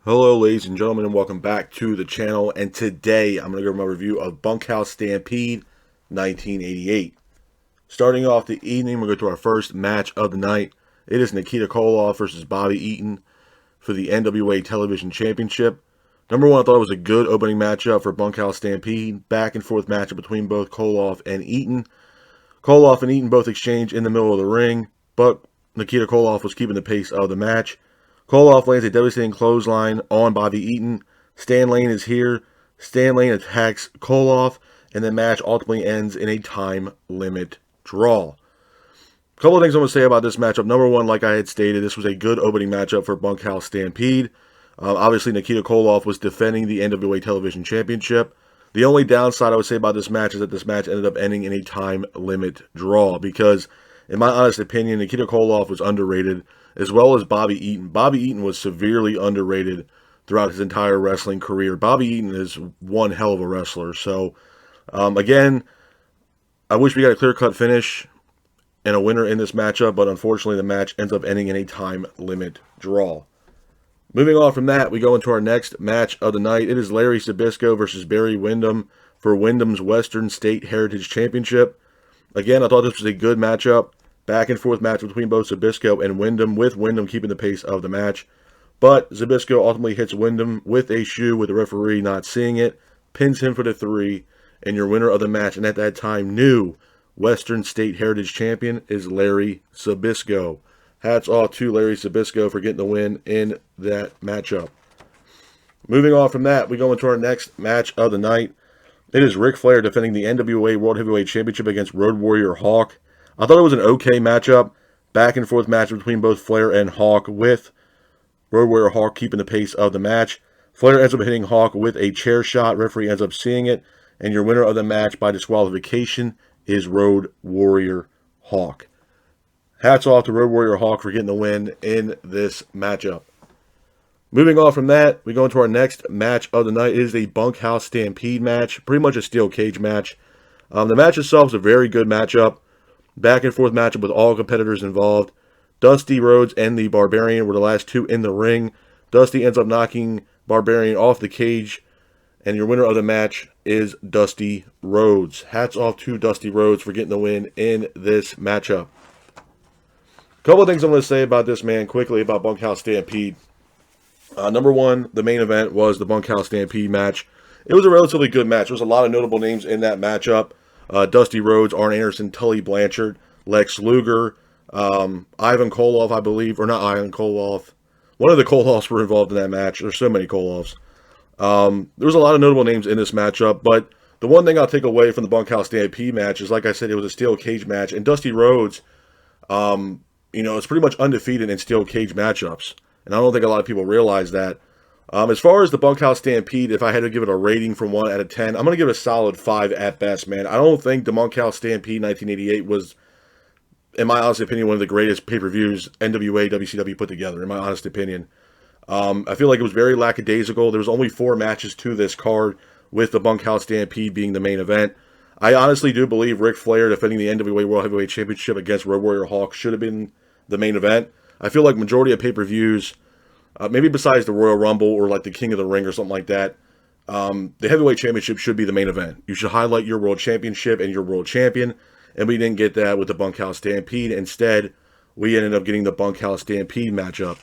Hello ladies and gentlemen, and welcome back to the channel. And today I'm going to give my review of Bunkhouse Stampede 1988. Starting off the evening, we'll go to our first match of the night. It is Nikita Koloff versus Bobby Eaton for the NWA Television Championship. Number one, I thought it was a good opening matchup for Bunkhouse Stampede. Back and forth matchup between both Koloff and Eaton. Koloff and Eaton both exchanged in the middle of the ring, but Nikita Koloff was keeping the pace of the match. Koloff lands a devastating clothesline on Bobby Eaton. Stan Lane is here. Stan Lane attacks Koloff, and the match ultimately ends in a time limit draw. A couple of things I'm going to say about this matchup. Number one, like I had stated, this was a good opening matchup for Bunkhouse Stampede. Obviously, Nikita Koloff was defending the NWA Television Championship. The only downside I would say about this match is that this match ended up ending in a time limit draw because, in my honest opinion, Nikita Koloff was underrated, as well as Bobby Eaton. Bobby Eaton was severely underrated throughout his entire wrestling career. Bobby Eaton is one hell of a wrestler. So, again, I wish we got a clear-cut finish and a winner in this matchup, but unfortunately the match ends up ending in a time limit draw. Moving on from that, we go into our next match of the night. It is Larry Zbyszko versus Barry Windham for Windham's Western State Heritage Championship. Again, I thought this was a good matchup. Back and forth match between both Zbyszko and Windham, with Windham keeping the pace of the match. But Zbyszko ultimately hits Windham with a shoe, with the referee not seeing it, pins him for the 3, and your winner of the match, and at that time new Western State Heritage Champion, is Larry Zbyszko. Hats off to Larry Zbyszko for getting the win in that matchup. Moving on from that, we go into our next match of the night. It is Ric Flair defending the NWA World Heavyweight Championship against Road Warrior Hawk. I thought it was an okay matchup. Back and forth match between both Flair and Hawk, with Road Warrior Hawk keeping the pace of the match. Flair ends up hitting Hawk with a chair shot. Referee ends up seeing it. And your winner of the match by disqualification is Road Warrior Hawk. Hats off to Road Warrior Hawk for getting the win in this matchup. Moving on from that, we go into our next match of the night. It is a Bunkhouse Stampede match. Pretty much a steel cage match. The match itself is a very good matchup. Back and forth matchup with all competitors involved. Dusty Rhodes and the Barbarian were the last two in the ring. Dusty ends up knocking Barbarian off the cage, and your winner of the match is Dusty Rhodes. Hats off to Dusty Rhodes for getting the win in this matchup. A couple of things I'm going to say about this, man, quickly about Bunkhouse Stampede. Number one, the main event was the Bunkhouse Stampede match. It was a relatively good match. There was a lot of notable names in that matchup. Dusty Rhodes, Arn Anderson, Tully Blanchard, Lex Luger, Ivan Koloff, I believe, or not Ivan Koloff. One of the Koloffs were involved in that match. There's so many Koloffs. There was a lot of notable names in this matchup, but the one thing I'll take away from the Bunkhouse Stampede match is, like I said, it was a steel cage match, and Dusty Rhodes, it's pretty much undefeated in steel cage matchups, and I don't think a lot of people realize that. As far as the Bunkhouse Stampede, if I had to give it a rating from 1 out of 10, I'm going to give it a solid 5 at best, man. I don't think the Bunkhouse Stampede 1988 was, in my honest opinion, one of the greatest pay-per-views NWA, WCW put together, in my honest opinion. I feel like it was very lackadaisical. There was only 4 matches to this card, with the Bunkhouse Stampede being the main event. I honestly do believe Ric Flair defending the NWA World Heavyweight Championship against Road Warrior Hawk should have been the main event. I feel like majority of pay-per-views, maybe besides the Royal Rumble or like the King of the Ring or something like that, the Heavyweight Championship should be the main event. You should highlight your World Championship and your World Champion, and we didn't get that with the Bunkhouse Stampede. Instead, we ended up getting the Bunkhouse Stampede matchup.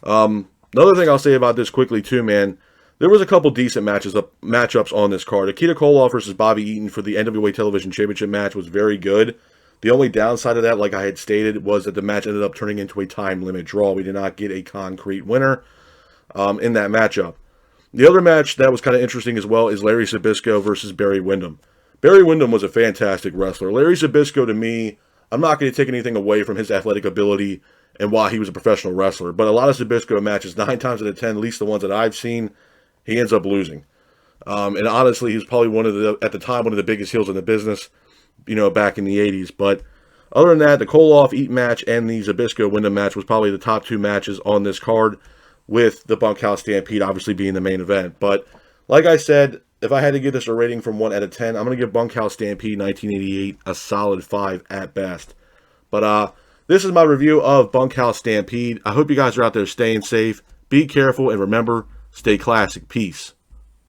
Another thing I'll say about this quickly too, man, there was a couple decent matchups on this card. Nikita Koloff versus Bobby Eaton for the NWA Television Championship match was very good. The only downside of that, like I had stated, was that the match ended up turning into a time limit draw. We did not get a concrete winner in that matchup. The other match that was kind of interesting as well is Larry Zbyszko versus Barry Windham. Barry Windham was a fantastic wrestler. Larry Zbyszko, to me, I'm not going to take anything away from his athletic ability and why he was a professional wrestler, but a lot of Zbyszko matches, 9 times out of 10, at least the ones that I've seen, he ends up losing. And honestly, he was probably at the time, one of the biggest heels in the business, back in the 80s. But other than that, the Koloff-Eaton match and the Zbyszko-Windham match was probably the top 2 matches on this card, with the Bunkhouse Stampede obviously being the main event. But like I said, if I had to give this a rating from 1 out of 10, I'm going to give Bunkhouse Stampede 1988 a solid 5 at best. But this is my review of Bunkhouse Stampede. I hope you guys are out there staying safe. Be careful, and remember, Stay classic. Peace.